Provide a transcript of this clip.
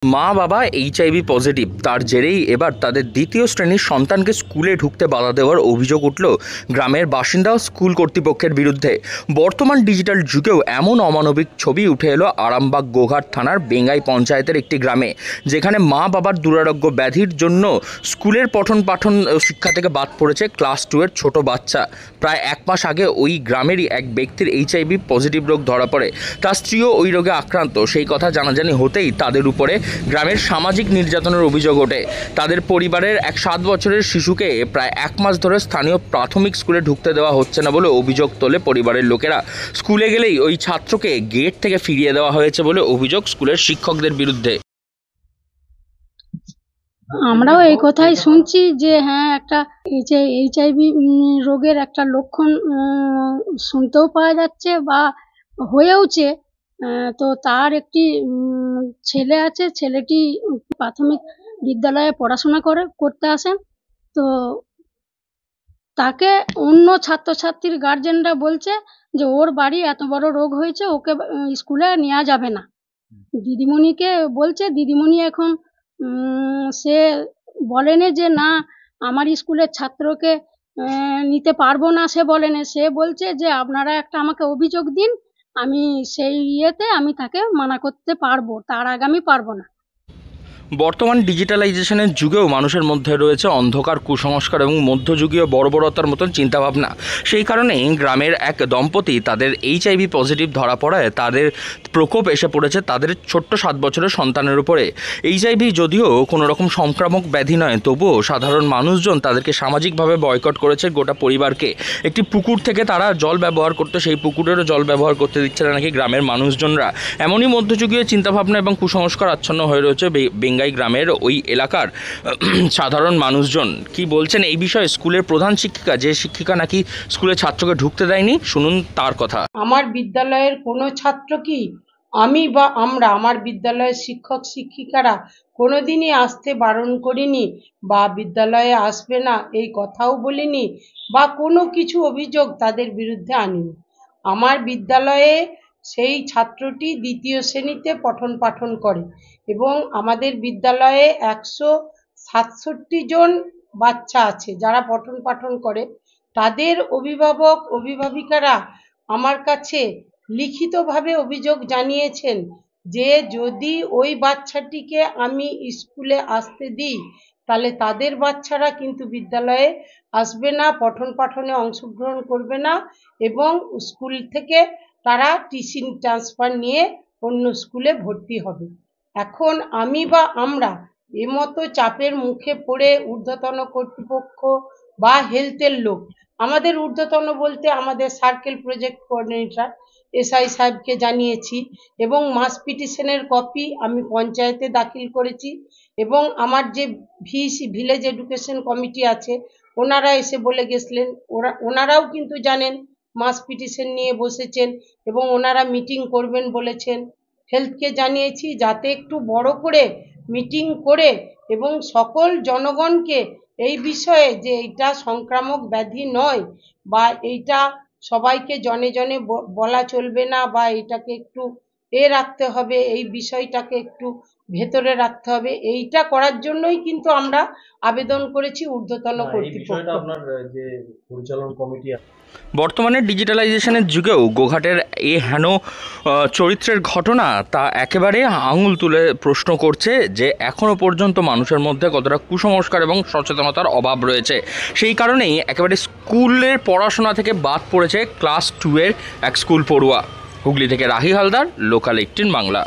মা বাবা HIV positive, তার জেরেই এবার তাদের দ্বিতীয় শ্রেণীর সন্তানকে স্কুলে ঢুকতে বাধা দেওয়ার অভিযোগ উঠল গ্রামের বাসিন্দা স্কুল কর্তৃপক্ষের বিরুদ্ধে। বর্তমান ডিজিটাল যুগেও এমন অমানবিক ছবি উঠে এলো আরামবাগ গোঘাট থানার বেঙ্গাই পঞ্চায়েতের একটি গ্রামে, যেখানে মা বাবার দুরারোগ্য ব্যাধির জন্য স্কুলের পঠন পাঠন শিক্ষা থেকে বাদ পড়েছে ক্লাস 2 এর ছোট বাচ্চা। প্রায় 1 মাস আগে ওই গ্রামেরই এক ব্যক্তির এইচআইভি পজিটিভ রোগ ধরা পড়ে, তার স্ত্রীও ওই রোগে আক্রান্ত। সেই কথা জানাজানি হতেই তাদের উপরে গ্রামের সামাজিক নির্যাতনের অভিযোগ ওঠে। তাদের পরিবারের এক 7 বছরের শিশুকে প্রায় 1 মাস ধরে স্থানীয় প্রাথমিক স্কুলে ঢুকতে দেওয়া হচ্ছে না বলে অভিযোগ তোলে পরিবারের লোকেরা। স্কুলে গেলেই ওই ছাত্রকে গেট থেকে ফিরিয়ে দেওয়া হয়েছে বলে অভিযোগ স্কুলের শিক্ষকদের বিরুদ্ধে। আমরাও এই কথাই শুনছি যে হ্যাঁ, একটা এইচআইভি রোগের একটা লক্ষণ শুনতেও পাওয়া যাচ্ছে বা হয়েওছে। তো তার একটি ছেলে আছে, ছেলেটি প্রাথমিক বিদ্যালয়ে পড়াশোনা করতে আসেন। তো তাকে অন্য ছাত্রছাত্রীর গার্জেনরা বলছে যে ওর বাড়ি এত বড় রোগ হয়েছে, ওকে স্কুলে নেওয়া যাবে না। দিদিমণিকে বলছে, দিদিমণি এখন সে বলেনি যে না আমার স্কুলের ছাত্রকে নিতে পারবো না, সে বলেনি। সে বলছে যে আপনারা একটা আমাকে অভিযোগ দিন, আমি সেই ইয়েতে আমি তাকে মানা করতে পারবো, তার আগে আমি পারবো না। বর্তমান ডিজিটালাইজেশনের যুগেও মানুষের মধ্যে রয়েছে অন্ধকার, কুসংস্কার এবং মধ্যযুগীয় বর্বরতার মতন চিন্তাভাবনা। সেই কারণেই গ্রামের এক দম্পতি তাদের এইচআইভি পজিটিভ ধরা পড়ায় তাদের প্রকোপ এসে পড়েছে তাদের ছোট্ট 7 বছরের সন্তানের উপরে। এইচআইভি যদিও কোনো রকম সংক্রামক ব্যাধি নয়, তবুও সাধারণ মানুষজন তাদেরকে সামাজিকভাবে বয়কট করেছে গোটা পরিবারকে। একটি পুকুর থেকে তারা জল ব্যবহার করতে, সেই পুকুরেরও জল ব্যবহার করতে দিচ্ছে না নাকি গ্রামের মানুষজনরা। এমনই মধ্যযুগীয় চিন্তাভাবনা এবং কুসংস্কার আচ্ছন্ন হয়ে রয়েছে বেঙ্গাই গ্রামের ওই এলাকার সাধারণ মানুষজন। কি বলছেন এই বিষয়ে স্কুলের প্রধান শিক্ষিকা, যে শিক্ষিকা নাকি স্কুলের ছাত্রকে ঢুকতে দেয়নি, শুনুন তার কথা। আমার বিদ্যালয়ের কোনো ছাত্র কি আমি বা আমরা, আমার বিদ্যালয়ের শিক্ষক শিক্ষিকারা কোনোদিনই আসতে বারণ করিনি বা বিদ্যালয়ে আসবে না এই কথাও বলিনি বা কোনো কিছু অভিযোগ তাদের বিরুদ্ধে আনিনি। আমার বিদ্যালয়ে সেই ছাত্রটি 2য় শ্রেণীতে পঠন পাঠন করে এবং আমাদের বিদ্যালয়ে 167 জন বাচ্চা আছে যারা পঠন পাঠন করে। তাদের অভিভাবক অভিভাবিকারা আমার কাছে লিখিতভাবে অভিযোগ জানিয়েছেন যে যদি ওই বাচ্চাটিকে আমি স্কুলে আসতে দিই তাহলে তাদের বাচ্চারা কিন্তু বিদ্যালয়ে আসবে না, পঠন পাঠনে অংশগ্রহণ করবে না এবং স্কুল থেকে তারা টিসি ট্রান্সফার নিয়ে অন্য স্কুলে ভর্তি হবে। এখন আমি বা আমরা এমতো চাপের মুখে পড়ে ঊর্ধ্বতন কর্তৃপক্ষ বা হেলথের লোক, আমাদের ঊর্ধ্বতন বলতে আমাদের সার্কেল প্রজেক্ট কোঅর্ডিনেটর এসআই সাহেবকে জানিয়েছি এবং মাস পিটিশনের কপি আমি পঞ্চায়েতে দাখিল করেছি এবং আমার যে ভিসি ভিলেজ এডুকেশন কমিটি আছে ওনারা এসে বলে গেছিলেন, ওনারাও কিন্তু জানেন মাস পিটিশন নিয়ে বসেছেন এবং ওনারা মিটিং করবেন বলেছেন। হেলথকে জানিয়েছি যাতে একটু বড় করে মিটিং করে এবং সকল জনগণকে এই বিষয়ে যে এটা সংক্রামক ব্যাধি নয় বা এইটা সবাইকে জনে জনে বলা চলবে না বা এটাকে একটু রাখতে হবে, এই বিষয়টাকে একটু ভেতরে রাখতে হবে, এইটা করার জন্যই কিন্তু আমরা আবেদন করেছি ঊর্ধ্বতন কর্তৃপক্ষ। বর্তমানে ডিজিটালাইজেশনের যুগেও গোঘাটের এই হেন চরিত্রের ঘটনা তা একেবারে আঙুল তুলে প্রশ্ন করছে যে এখনও পর্যন্ত মানুষের মধ্যে কতটা কুসংস্কার এবং সচেতনতার অভাব রয়েছে। সেই কারণেই একেবারে স্কুলের পড়াশোনা থেকে বাদ পড়েছে ক্লাস 2 এর এক স্কুল পড়ুয়া। হুগলি থেকে রাহি হালদার, লোকাল 18 বাংলা।